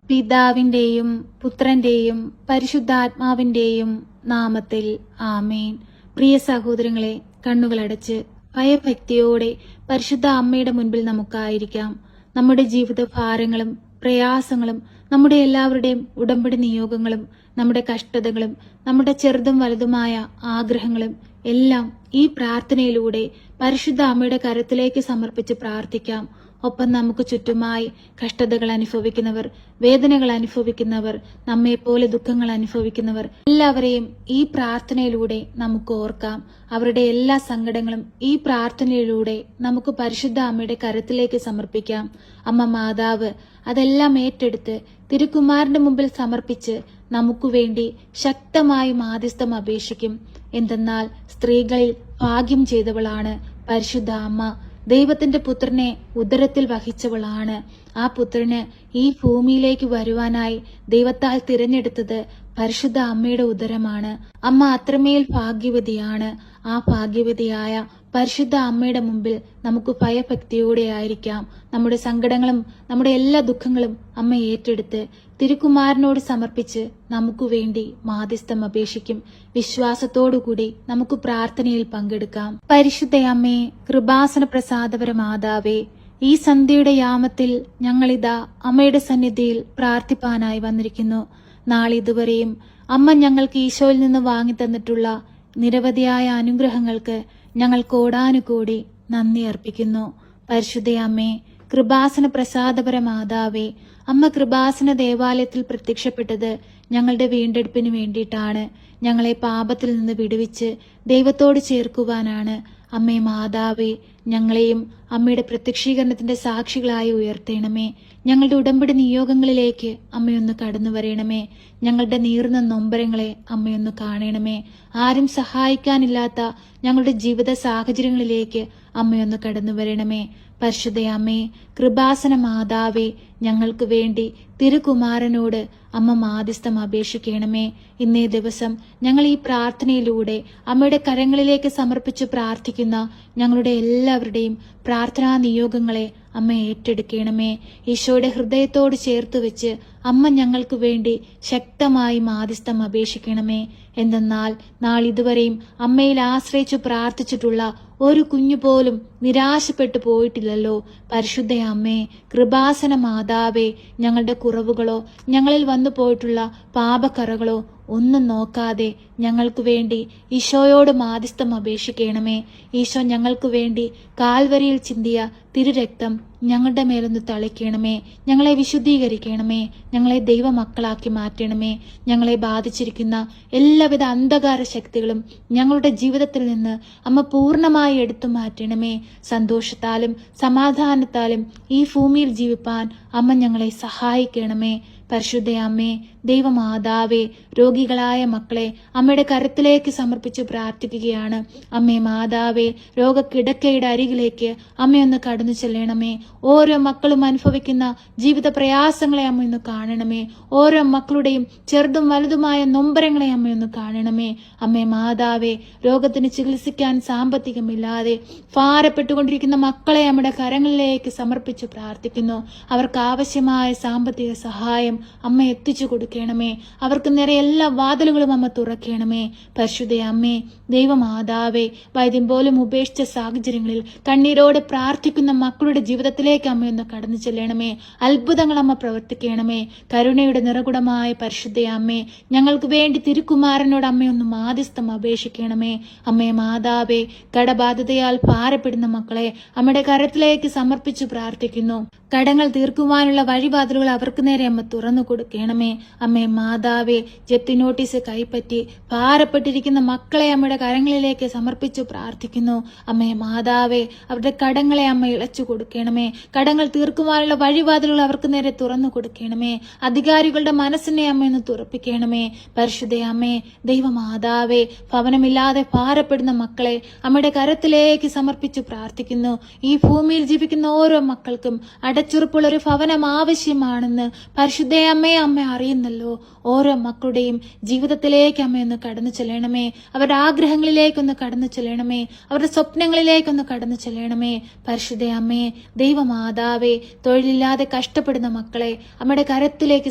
പിതാവിന്റെയും പുത്രന്റെയും പരിശുദ്ധാത്മാവിന്റെയും നാമത്തിൽ ആമേൻ. പ്രിയ സഹോദരങ്ങളെ, കണ്ണുകളടച്ച് ഭയഭക്തിയോടെ പരിശുദ്ധ അമ്മയുടെ മുൻപിൽ നമുക്കായിരിക്കാം. നമ്മുടെ ജീവിത ഭാരങ്ങളും പ്രയാസങ്ങളും, നമ്മുടെ എല്ലാവരുടെയും ഉടമ്പടി നിയോഗങ്ങളും, നമ്മുടെ കഷ്ടതകളും, നമ്മുടെ ചെറുതും വലുതുമായ ആഗ്രഹങ്ങളും എല്ലാം ഈ പ്രാർത്ഥനയിലൂടെ പരിശുദ്ധ അമ്മയുടെ കരത്തിലേക്ക് സമർപ്പിച്ച് പ്രാർത്ഥിക്കാം. ഒപ്പം നമുക്ക് ചുറ്റുമായി കഷ്ടതകൾ അനുഭവിക്കുന്നവർ, വേദനകൾ അനുഭവിക്കുന്നവർ, നമ്മെപ്പോലെ ദുഃഖങ്ങൾ അനുഭവിക്കുന്നവർ എല്ലാവരെയും ഈ പ്രാർത്ഥനയിലൂടെ നമുക്ക് ഓർക്കാം. അവരുടെ എല്ലാ സങ്കടങ്ങളും ഈ പ്രാർത്ഥനയിലൂടെ നമുക്ക് പരിശുദ്ധ അമ്മയുടെ കരത്തിലേക്ക് സമർപ്പിക്കാം. അമ്മ മാതാവ് അതെല്ലാം ഏറ്റെടുത്ത് തിരുക്കുമാരന്റെ മുമ്പിൽ സമർപ്പിച്ച് നമുക്ക് വേണ്ടി ശക്തമായി മാധ്യസ്ഥം അപേക്ഷിക്കും. എന്തെന്നാൽ സ്ത്രീകളിൽ ഭാഗ്യം ചെയ്തവളാണ് പരിശുദ്ധ അമ്മ. ദൈവത്തിന്റെ പുത്രനെ ഉദരത്തിൽ വഹിച്ചവളാണ്. ആ പുത്രന് ഈ ഭൂമിയിലേക്ക് വരുവാനായി ദൈവത്താൽ തിരഞ്ഞെടുത്തത് പരിശുദ്ധ അമ്മയുടെ ഉദരമാണ്. അമ്മ അത്രമേൽ ഭാഗ്യവതിയാണ്. ആ ഭാഗ്യവതിയായ പരിശുദ്ധ അമ്മയുടെ മുമ്പിൽ നമുക്ക് ഭയഭക്തിയോടെ ആയിരിക്കാം. നമ്മുടെ സങ്കടങ്ങളും നമ്മുടെ എല്ലാ ദുഃഖങ്ങളും അമ്മ ഏറ്റെടുത്ത് തിരുക്കുമാരനോട് സമർപ്പിച്ച് നമുക്ക് വേണ്ടി മാധ്യസ്ഥം അപേക്ഷിക്കും. വിശ്വാസത്തോടുകൂടി നമുക്ക് പ്രാർത്ഥനയിൽ പങ്കെടുക്കാം. പരിശുദ്ധ അമ്മേ, കൃപാസന പ്രസാദപര മാതാവേ, ഈ സന്ധ്യയുടെ യാമത്തിൽ ഞങ്ങളിതാ അമ്മയുടെ സന്നിധിയിൽ പ്രാർത്ഥിപ്പാനായി വന്നിരിക്കുന്നു. നാളിതുവരെയും അമ്മ ഞങ്ങൾക്ക് ഈശോയിൽ നിന്ന് വാങ്ങിത്തന്നിട്ടുള്ള നിരവധിയായ അനുഗ്രഹങ്ങൾക്ക് ഞങ്ങൾ കോടാനുകോടി നന്ദി അർപ്പിക്കുന്നു. പരിശുദ്ധ അമ്മേ, കൃപാസന പ്രസാദപര മാതാവേ, അമ്മ കൃപാസന ദേവാലയത്തിൽ പ്രത്യക്ഷപ്പെട്ടത് ഞങ്ങളുടെ വീണ്ടെടുപ്പിന് വേണ്ടിയിട്ടാണ്. ഞങ്ങളെ പാപത്തിൽ നിന്ന് വിടുവിച്ച് ദൈവത്തോട് ചേർക്കുവാനാണ്. അമ്മേ മാതാവേ, ഞങ്ങളെയും അമ്മയുടെ പ്രത്യക്ഷീകരണത്തിന്റെ സാക്ഷികളായി ഉയർത്തേണമേ. ഞങ്ങളുടെ ഉടമ്പടി നിയോഗങ്ങളിലേക്ക് അമ്മയൊന്ന് കടന്നു വരയണമേ. ഞങ്ങളുടെ നീറുന്ന നൊമ്പരങ്ങളെ അമ്മയൊന്ന് കാണണമേ. ആരും സഹായിക്കാനില്ലാത്ത ഞങ്ങളുടെ ജീവിത സാഹചര്യങ്ങളിലേക്ക് അമ്മയൊന്ന് കടന്നു വരണമേ. പരിശുദ്ധ അമ്മേ, കൃപാസന മാതാവേ, ഞങ്ങൾക്ക് വേണ്ടി തിരുകുമാരനോട് അമ്മ മാധ്യസ്ഥം അപേക്ഷിക്കണമേ. ഇന്നേ ദിവസം ഞങ്ങൾ ഈ പ്രാർത്ഥനയിലൂടെ അമ്മയുടെ കരങ്ങളിലേക്ക് സമർപ്പിച്ച് പ്രാർത്ഥിക്കുന്ന ഞങ്ങളുടെ എല്ലാവരുടെയും പ്രാർത്ഥനാ നിയോഗങ്ങളെ അമ്മ ഏറ്റെടുക്കണമേ. ഈശോയുടെ ഹൃദയത്തോട് ചേർത്ത് വെച്ച് അമ്മ ഞങ്ങൾക്ക് വേണ്ടി ശക്തമായി മാധ്യസ്ഥം അപേക്ഷിക്കണമേ. എന്തെന്നാൽ നാളിതുവരെയും അമ്മയിൽ ആശ്രയിച്ചു പ്രാർത്ഥിച്ചിട്ടുള്ള ഒരു കുഞ്ഞു പോലും നിരാശപ്പെട്ടു പോയിട്ടില്ലല്ലോ. പരിശുദ്ധ അമ്മേ, കൃപാസന മാതാവേ, ഞങ്ങളുടെ കുറവുകളോ ഞങ്ങളിൽ വന്നു പോയിട്ടുള്ള പാപക്കറകളോ ഒന്നും നോക്കാതെ ഞങ്ങൾക്ക് വേണ്ടി ഈശോയോട് മാധ്യസ്ഥം അപേക്ഷിക്കണമേ. ഈശോ ഞങ്ങൾക്ക് വേണ്ടി കാൽവരിയിൽ ചിന്തിയ തിരുരക്തം ഞങ്ങളുടെ മേലൊന്ന് തളിക്കണമേ. ഞങ്ങളെ വിശുദ്ധീകരിക്കണമേ. ഞങ്ങളെ ദൈവമക്കളാക്കി മാറ്റണമേ. ഞങ്ങളെ ബാധിച്ചിരിക്കുന്ന എല്ലാവിധ അന്ധകാര ശക്തികളും ഞങ്ങളുടെ ജീവിതത്തിൽ നിന്ന് അമ്മ പൂർണ്ണമായി എടുത്തു മാറ്റണമേ. സന്തോഷത്താലും സമാധാനത്താലും ഈ ഭൂമിയിൽ ജീവിപ്പാൻ അമ്മ ഞങ്ങളെ സഹായിക്കണമേ. പരിശുദ്ധ അമ്മേ, ദൈവമാതാവേ, രോഗികളായ മക്കളെ അമ്മയുടെ കരത്തിലേക്ക് സമർപ്പിച്ച് പ്രാർത്ഥിക്കുകയാണ്. അമ്മേ മാതാവേ, രോഗക്കിടക്കയുടെ അരികിലേക്ക് അമ്മയൊന്ന് കടന്നു ചെല്ലണമേ. ഓരോ മക്കളും അനുഭവിക്കുന്ന ജീവിത പ്രയാസങ്ങളെ അമ്മയൊന്ന് കാണണമേ. ഓരോ മക്കളുടെയും ചെറുതും വലുതുമായ നൊമ്പരങ്ങളെ അമ്മയൊന്ന് കാണണമേ. അമ്മേ മാതാവേ, രോഗത്തിന് ചികിത്സിക്കാൻ സാമ്പത്തികമില്ലാതെ ഭാരപ്പെട്ടുകൊണ്ടിരിക്കുന്ന മക്കളെ അമ്മയുടെ കരങ്ങളിലേക്ക് സമർപ്പിച്ച് പ്രാർത്ഥിക്കുന്നു. അവർക്ക് ആവശ്യമായ സാമ്പത്തിക സഹായം അമ്മ എത്തിച്ചു കൊടുക്കണമേ. അവർക്ക് നേരെ എല്ലാ വാതിലുകളും അമ്മ തുറക്കണമേ. പരിശുദ്ധ അമ്മേ, ദൈവമാതാവേ, വൈദ്യം പോലും ഉപേക്ഷിച്ച സാഹചര്യങ്ങളിൽ കണ്ണീരോടെ പ്രാർത്ഥിക്കുന്ന മക്കളുടെ ജീവിതത്തിലേക്ക് അമ്മയൊന്ന് കടന്നു ചെല്ലണമേ. അത്ഭുതങ്ങൾ അമ്മ പ്രവർത്തിക്കണമേ. കരുണയുടെ നിറകുടമായ പരിശുദ്ധ അമ്മേ, ഞങ്ങൾക്ക് വേണ്ടി തിരുക്കുമാരനോട് അമ്മയൊന്ന് മാധ്യസ്ഥം അപേക്ഷിക്കണമേ. അമ്മേ മാതാവേ, കടബാധിതയാൽ ഭാരപ്പെടുന്ന മക്കളെ അമ്മയുടെ കരത്തിലേക്ക് സമർപ്പിച്ചു പ്രാർത്ഥിക്കുന്നു. കടങ്ങൾ തീർക്കുവാനുള്ള വഴിവാതിലുകൾ അവർക്ക് നേരെ അമ്മ തുറന്നു കൊടുക്കണമേ. അമ്മേ മാതാവേ, ജപ്തി നോട്ടീസ് കൈപ്പറ്റി ഭാരപ്പെട്ടിരിക്കുന്ന മക്കളെ അമ്മയുടെ കരങ്ങളിലേക്ക് സമർപ്പിച്ചു പ്രാർത്ഥിക്കുന്നു. അമ്മേ മാതാവേ, അവരുടെ കടങ്ങളെ അമ്മ ഇളച്ചു കൊടുക്കണമേ. കടങ്ങൾ തീർക്കുവാനുള്ള വഴിവാതിലുകൾ അവർക്ക് നേരെ തുറന്നു കൊടുക്കണമേ. അധികാരികളുടെ മനസ്സിനെ അമ്മയൊന്ന് തുറപ്പിക്കണമേ. പരിശുദ്ധ അമ്മേ, ദൈവമാതാവേ, ഭവനമില്ലാതെ ഭാരപ്പെടുന്ന മക്കളെ അമ്മയുടെ കരത്തിലേക്ക് സമർപ്പിച്ചു പ്രാർത്ഥിക്കുന്നു. ഈ ഭൂമിയിൽ ജീവിക്കുന്ന ഓരോ മക്കൾക്കും അടച്ചുറപ്പുള്ള ഒരു ഭവനം ആവശ്യമാണെന്ന് പരിശുദ്ധ പരിശുദ്ധ അമ്മയെ അമ്മ അറിയുന്നല്ലോ. ഓരോ മക്കളുടെയും ജീവിതത്തിലേക്ക് അമ്മയൊന്ന് കടന്നു ചെല്ലണമേ. അവരുടെ ആഗ്രഹങ്ങളിലേക്കൊന്ന് കടന്നു ചെല്ലണമേ. അവരുടെ സ്വപ്നങ്ങളിലേക്കൊന്ന് കടന്നു ചെല്ലണമേ. പരിശുദ്ധ അമ്മയെ, ദൈവമാതാവേ, തൊഴിലില്ലാതെ കഷ്ടപ്പെടുന്ന മക്കളെ അമ്മയുടെ കരത്തിലേക്ക്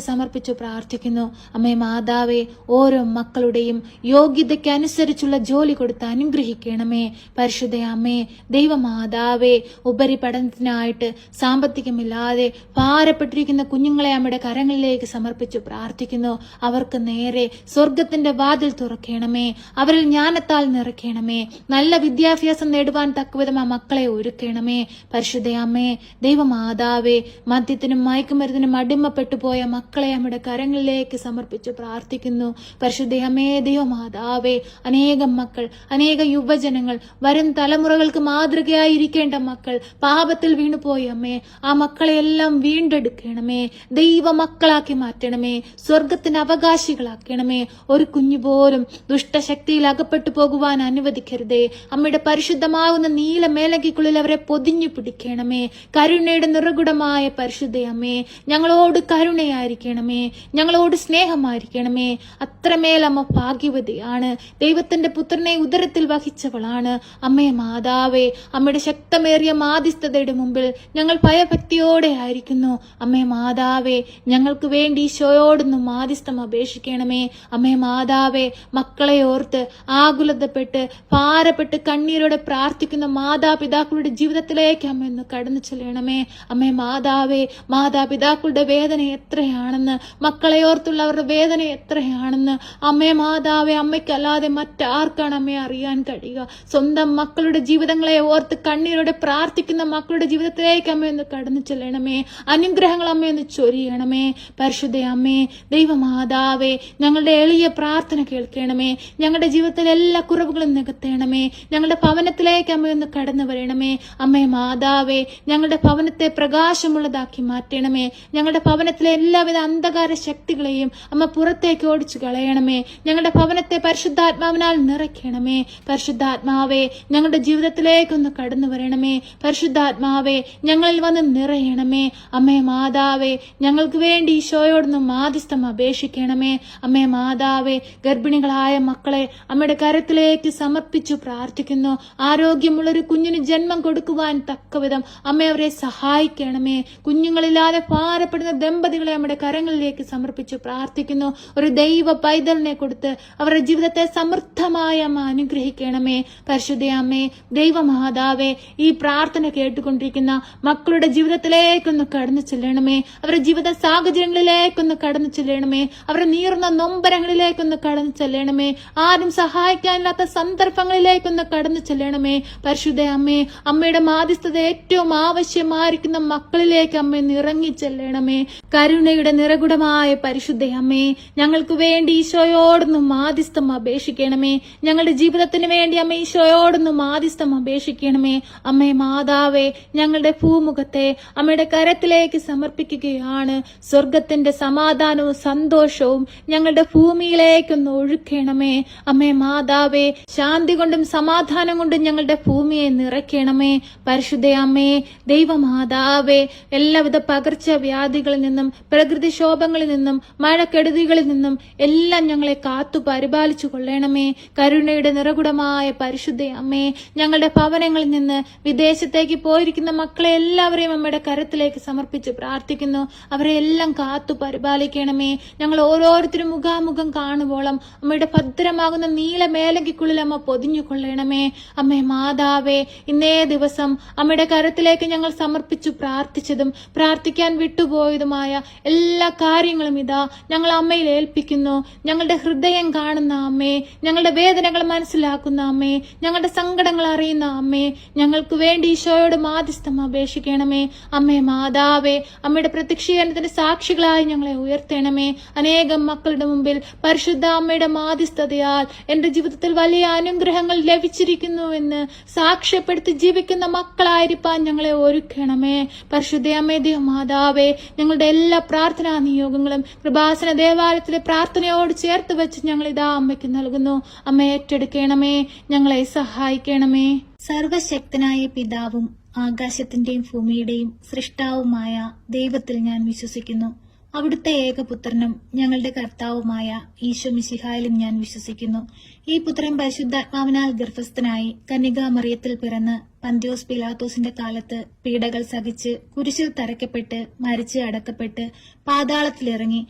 സമർപ്പിച്ചു പ്രാർത്ഥിക്കുന്നു. അമ്മേ മാതാവേ, ഓരോ മക്കളുടെയും യോഗ്യതയ്ക്ക് അനുസരിച്ചുള്ള ജോലി കൊടുത്ത് അനുഗ്രഹിക്കണമേ. പരിശുദ്ധ അമ്മേ, ദൈവമാതാവേ, ഉപരിപഠനത്തിനായിട്ട് സാമ്പത്തികമില്ലാതെ ഭാരപ്പെട്ടിരിക്കുന്ന കുഞ്ഞുങ്ങളെ അമ്മയുടെ കരങ്ങളിലേക്ക് സമർപ്പിച്ചു പ്രാർത്ഥിക്കുന്നു. അവർക്ക് നേരെ സ്വർഗത്തിന്റെ വാതിൽ തുറക്കണമേ. അവരിൽ ജ്ഞാനത്താൽ നിറയ്ക്കണമേ. നല്ല വിദ്യാഭ്യാസം നേടുവാൻ തക്കവിധം ആ മക്കളെ ഒരുക്കണമേ. പരിശുദ്ധ അമ്മേ, ദൈവമാതാവേ, മദ്യത്തിനും മയക്കുമരുന്നിനും അടിമപ്പെട്ടു പോയ മക്കളെ അമ്മയുടെ കരങ്ങളിലേക്ക് സമർപ്പിച്ചു പ്രാർത്ഥിക്കുന്നു. പരിശുദ്ധ അമ്മേ, ദൈവമാതാവേ, അനേകം മക്കൾ, അനേക യുവജനങ്ങൾ, വരും തലമുറകൾക്ക് മാതൃകയായിരിക്കേണ്ട മക്കൾ പാപത്തിൽ വീണുപോയി അമ്മേ. ആ മക്കളെയെല്ലാം വീണ്ടെടുക്കണമേ. ദൈവ മക്കളാക്കി മാറ്റണമേ. സ്വർഗത്തിന് അവകാശികളാക്കണമേ. ഒരു കുഞ്ഞു പോലും ദുഷ്ടശക്തിയിൽ അകപ്പെട്ടു പോകുവാൻ അനുവദിക്കരുതേ. അമ്മയുടെ പരിശുദ്ധമാകുന്ന നീല മേലങ്കിക്കുള്ളിൽ അവരെ പൊതിഞ്ഞു പിടിക്കണമേ. കരുണയുടെ നിറകുടമായ പരിശുദ്ധ അമ്മേ, ഞങ്ങളോട് കരുണയായിരിക്കണമേ. ഞങ്ങളോട് സ്നേഹമായിരിക്കണമേ. അത്രമേൽ അമ്മ ഭാഗ്യവതിയാണ്. ദൈവത്തിന്റെ പുത്രനെ ഉദരത്തിൽ വഹിച്ചവളാണ്. അമ്മേ മാതാവേ, അമ്മയുടെ ശക്തമേറിയ മാധ്യസ്ഥതയുടെ മുമ്പിൽ ഞങ്ങൾ ഭയഭക്തിയോടെ ആയിരിക്കുന്നു. അമ്മേ മാതാവേ, ഞങ്ങൾക്ക് വേണ്ടി ഈശോയോടൊന്ന് മാധ്യസ്ഥം അപേക്ഷിക്കണമേ. അമ്മേ മാതാവേ, മക്കളെ ഓർത്ത് ആകുലതപ്പെട്ട് ഭാരപ്പെട്ട് കണ്ണീരോടെ പ്രാർത്ഥിക്കുന്ന മാതാപിതാക്കളുടെ ജീവിതത്തിലേക്ക് അമ്മ ഒന്ന് കടന്നു ചെല്ലണമേ. അമ്മേ മാതാവേ, മാതാപിതാക്കളുടെ വേദന എത്രയാണെന്ന്, മക്കളെ ഓർത്തുള്ള അവരുടെ വേദന എത്രയാണെന്ന് അമ്മേ മാതാവേ, അമ്മയ്ക്കല്ലാതെ മറ്റാർക്കാണ് അമ്മയെ അറിയാൻ കഴിയുക? സ്വന്തം മക്കളുടെ ജീവിതങ്ങളെ ഓർത്ത് കണ്ണീരോടെ പ്രാർത്ഥിക്കുന്ന മക്കളുടെ ജീവിതത്തിലേക്ക് അമ്മയൊന്ന് കടന്നു ചെല്ലണമേ. അനുഗ്രഹങ്ങൾ അമ്മയൊന്ന് ചൊരിയണമേ. പരിശുദ്ധ അമ്മേ, ദൈവമാതാവേ, ഞങ്ങളുടെ എളിയ പ്രാർത്ഥന കേൾക്കണമേ. ഞങ്ങളുടെ ജീവിതത്തിലെ എല്ലാ കുറവുകളും നികത്തേണമേ. ഞങ്ങളുടെ ഭവനത്തിലേക്ക് അമ്മയൊന്ന് കടന്നു വരണമേ. അമ്മേ മാതാവേ, ഞങ്ങളുടെ ഭവനത്തെ പ്രകാശമുള്ളതാക്കി മാറ്റണമേ. ഞങ്ങളുടെ ഭവനത്തിലെ എല്ലാവിധ അന്ധകാര ശക്തികളെയും അമ്മ പുറത്തേക്ക് ഓടിച്ചു കളയണമേ. ഞങ്ങളുടെ ഭവനത്തെ പരിശുദ്ധാത്മാവിനാൽ നിറയ്ക്കണമേ. പരിശുദ്ധാത്മാവേ, ഞങ്ങളുടെ ജീവിതത്തിലേക്കൊന്ന് കടന്നു വരണമേ. പരിശുദ്ധാത്മാവേ, ഞങ്ങളിൽ വന്ന് നിറയണമേ. അമ്മേ മാതാവേ, ഞങ്ങൾക്ക് വേണ്ടി ഈശോയോടൊന്ന് മാധ്യസ്ഥം അപേക്ഷിക്കണമേ. അമ്മേ മാതാവേ, ഗർഭിണികളായ മക്കളെ അമ്മയുടെ കരത്തിലേക്ക് സമർപ്പിച്ചു പ്രാർത്ഥിക്കുന്നു. ആരോഗ്യമുള്ളൊരു കുഞ്ഞിന് ജന്മം കൊടുക്കുവാൻ തക്കവിധം അമ്മ അവരെ സഹായിക്കണമേ. കുഞ്ഞുങ്ങളില്ലാതെ ഭാരപ്പെടുന്ന ദമ്പതികളെ അമ്മയുടെ കരങ്ങളിലേക്ക് സമർപ്പിച്ചു പ്രാർത്ഥിക്കുന്നു. ഒരു ദൈവ പൈതലിനെ കൊടുത്ത് അവരുടെ ജീവിതത്തെ സമൃദ്ധമായി അമ്മ അനുഗ്രഹിക്കണമേ. പരിശുദ്ധ അമ്മേ, ദൈവമാതാവേ, ഈ പ്രാർത്ഥന കേട്ടുകൊണ്ടിരിക്കുന്ന മക്കളുടെ ജീവിതത്തിലേക്കൊന്ന് കടന്നു ചെല്ലണമേ. അവരുടെ ജീവിത സാഹചര്യങ്ങളിലേക്കൊന്ന് കടന്നു ചെല്ലണമേ. അവരുടെ നീർന്ന നൊമ്പരങ്ങളിലേക്കൊന്ന് കടന്നു ചെല്ലണമേ. ആരും സഹായിക്കാനില്ലാത്ത സന്ദർഭങ്ങളിലേക്കൊന്ന് കടന്നു ചെല്ലണമേ. പരിശുദ്ധ അമ്മേ, അമ്മയുടെ മാധ്യസ്ഥത ഏറ്റവും ആവശ്യമായിരിക്കുന്ന മക്കളിലേക്ക് അമ്മ ഇറങ്ങി ചെല്ലണമേ. കരുണയുടെ നിറകുടമായ പരിശുദ്ധ അമ്മേ, ഞങ്ങൾക്ക് വേണ്ടി ഈശോയോടൊന്ന് മാധ്യസ്ഥം അപേക്ഷിക്കണമേ. ഞങ്ങളുടെ ജീവിതത്തിന് വേണ്ടി അമ്മ ഈശോയോടൊന്ന് മാധ്യസ്ഥം അപേക്ഷിക്കണമേ. അമ്മേ മാതാവേ, ഞങ്ങളുടെ ഭൂമുഖത്തെ അമ്മയുടെ കരത്തിലേക്ക് സമർപ്പിക്കുകയാണ്. സ്വർഗത്തിന്റെ സമാധാനവും സന്തോഷവും ഞങ്ങളുടെ ഭൂമിയിലേക്കൊന്ന് ഒഴുക്കണമേ. അമ്മേ മാതാവേ, ശാന്തി കൊണ്ടും സമാധാനം കൊണ്ടും ഞങ്ങളുടെ ഭൂമിയെ നിറയ്ക്കണമേ. പരിശുദ്ധ അമ്മേ, ദൈവമാതാവേ, എല്ലാവിധ പകർച്ചവ്യാധികളിൽ നിന്നും പ്രകൃതിക്ഷോഭങ്ങളിൽ നിന്നും മഴക്കെടുതികളിൽ നിന്നും എല്ലാം ഞങ്ങളെ കാത്തു പരിപാലിച്ചു കൊള്ളണമേ. കരുണയുടെ നിറകുടമായ പരിശുദ്ധ അമ്മേ, ഞങ്ങളുടെ ഭവനങ്ങളിൽ നിന്ന് വിദേശത്തേക്ക് പോയിരിക്കുന്ന മക്കളെ എല്ലാവരെയും അമ്മയുടെ കരത്തിലേക്ക് സമർപ്പിച്ച് പ്രാർത്ഥിക്കുന്നു. അവരെ എല്ലാം കാത്തു പരിപാലിക്കണമേ. ഞങ്ങൾ ഓരോരുത്തരും മുഖാമുഖം കാണുവോളം അമ്മയുടെ ഭദ്രമാകുന്ന നീല മേലങ്കിക്കുള്ളിൽ അമ്മ പൊതിഞ്ഞു കൊള്ളണമേ. അമ്മേ മാതാവേ, ഇന്നേ ദിവസം അമ്മയുടെ കരത്തിലേക്ക് ഞങ്ങൾ സമർപ്പിച്ചു പ്രാർത്ഥിച്ചതും പ്രാർത്ഥിക്കാൻ വിട്ടുപോയതുമായ എല്ലാ കാര്യങ്ങളും ഇതാ ഞങ്ങൾ അമ്മയിൽ ഏൽപ്പിക്കുന്നു. ഞങ്ങളുടെ ഹൃദയം കാണുന്ന അമ്മേ, ഞങ്ങളുടെ വേദനകൾ മനസ്സിലാക്കുന്ന അമ്മേ, ഞങ്ങളുടെ സങ്കടങ്ങൾ അറിയുന്ന അമ്മേ, ഞങ്ങൾക്ക് വേണ്ടി ഈശോയോട് മാധ്യസ്ഥം അപേക്ഷിക്കണമേ. അമ്മേ മാതാവേ, അമ്മയുടെ പ്രത്യക്ഷീകരണത്തിന്റെ സാക്ഷികളായി ഞങ്ങളെ ഉയർത്തണമേ. അനേകം മക്കളുടെ മുമ്പിൽ പരിശുദ്ധ അമ്മയുടെ മാധ്യസ്ഥതയാൽ എന്റെ ജീവിതത്തിൽ വലിയ അനുഗ്രഹങ്ങൾ ലഭിച്ചിരിക്കുന്നുവെന്ന് സാക്ഷ്യപ്പെടുത്തി ജീവിക്കുന്ന മക്കളായിരിക്കാൻ ഞങ്ങളെ ഒരുക്കണമേ. പരിശുദ്ധ അമ്മേ, മാതാവേ, ഞങ്ങളുടെ എല്ലാ പ്രാർത്ഥനാ നിയോഗങ്ങളും കൃപാസന ദേവാലയത്തിലെ പ്രാർത്ഥനയോട് ചേർത്ത് വെച്ച് ഞങ്ങൾ ഇതാ അമ്മയ്ക്ക് നൽകുന്നു. അമ്മ ഏറ്റെടുക്കണമേ, ഞങ്ങളെ സഹായിക്കണമേ. സർവശക്തനായ പിതാവും ആകാശത്തിന്റെയും ഭൂമിയുടെയും സൃഷ്ടാവുമായ ദൈവത്തിൽ ഞാൻ വിശ്വസിക്കുന്നു. അവിടുത്തെ ഏകപുത്രനും ഞങ്ങളുടെ കർത്താവുമായ ഈശോ മിശിഹായിലും ഞാൻ വിശ്വസിക്കുന്നു. ഈ പുത്രൻ പരിശുദ്ധാത്മാവിനാൽ ഗർഭസ്ഥനായി കന്യകാമറിയത്തിൽ പിറന്ന് പന്ത്യോസ് പിലാത്തോസിന്റെ കാലത്ത് പീഡകൾ സഹിച്ച് കുരിശിൽ തറയ്ക്കപ്പെട്ട് മരിച്ച് അടക്കപ്പെട്ട് പാതാളത്തിലിറങ്ങി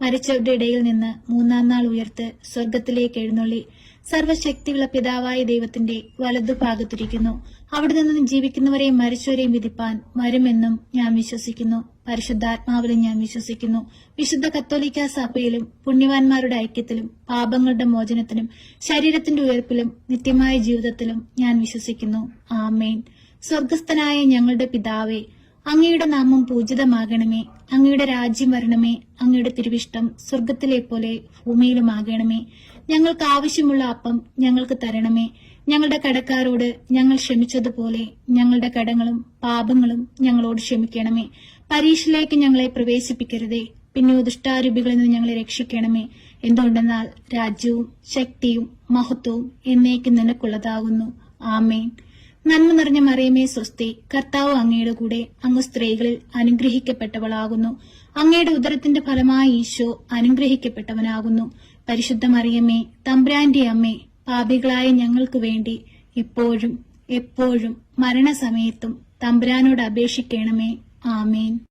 മരിച്ചവരുടെ ഇടയിൽ നിന്ന് മൂന്നാം നാൾ ഉയർത്ത് സ്വർഗത്തിലേക്ക് എഴുന്നള്ളി സർവശക്തിയുള്ള പിതാവായ ദൈവത്തിന്റെ വലതുഭാഗത്തിരിക്കുന്നു. അവിടെ നിന്ന് ജീവിക്കുന്നവരെയും മരിച്ചവരെയും വിധിപ്പാൻ വരുമെന്നും ഞാൻ വിശ്വസിക്കുന്നു. പരിശുദ്ധാത്മാവിലും ഞാൻ വിശ്വസിക്കുന്നു. വിശുദ്ധ കത്തോലിക്ക സഭയിലും പുണ്യവാന്മാരുടെ ഐക്യത്തിലും പാപങ്ങളുടെ മോചനത്തിനും ശരീരത്തിന്റെ ഉയർപ്പിലും നിത്യമായ ജീവിതത്തിലും ഞാൻ വിശ്വസിക്കുന്നു. ആമേൻ. സ്വർഗസ്ഥനായ ഞങ്ങളുടെ പിതാവേ, അങ്ങയുടെ നാമം പൂജിതമാകണമേ. അങ്ങയുടെ രാജ്യം വരണമേ. അങ്ങയുടെ തിരുവിഷ്ടം സ്വർഗത്തിലെ പോലെ ഭൂമിയിലുമാകണമേ. ഞങ്ങൾക്ക് ആവശ്യമുള്ള അപ്പം ഞങ്ങൾക്ക് തരണമേ. ഞങ്ങളുടെ കടക്കാരോട് ഞങ്ങൾ ക്ഷമിച്ചതുപോലെ ഞങ്ങളുടെ കടങ്ങളും പാപങ്ങളും ഞങ്ങളോട് ക്ഷമിക്കണമേ. പരീക്ഷയിലേക്ക് ഞങ്ങളെ പ്രവേശിപ്പിക്കരുതേ, പിന്നെ ദുഷ്ടാരൂപികളിൽ നിന്ന് ഞങ്ങളെ രക്ഷിക്കണമേ. എന്തുകൊണ്ടെന്നാൽ രാജ്യവും ശക്തിയും മഹത്വവും എന്നേക്കും നിനക്കുള്ളതാകുന്നു. ആമേൻ. നന്മ നിറഞ്ഞ മറിയമേ സ്വസ്തി, കർത്താവ് അങ്ങയുടെ കൂടെ, അങ്ങ് സ്ത്രീകളിൽ അനുഗ്രഹിക്കപ്പെട്ടവളാകുന്നു. അങ്ങയുടെ ഉദരത്തിന്റെ ഫലമായി ഈശോ അനുഗ്രഹിക്കപ്പെട്ടവനാകുന്നു. പരിശുദ്ധ മറിയമ്മേ, തമ്പുരാന്റെ അമ്മേ, പാപികളായ ഞങ്ങൾക്ക് വേണ്ടി ഇപ്പോഴും എപ്പോഴും മരണസമയത്തും തമ്പുരാനോട് അപേക്ഷിക്കണമേ. ആമേൻ.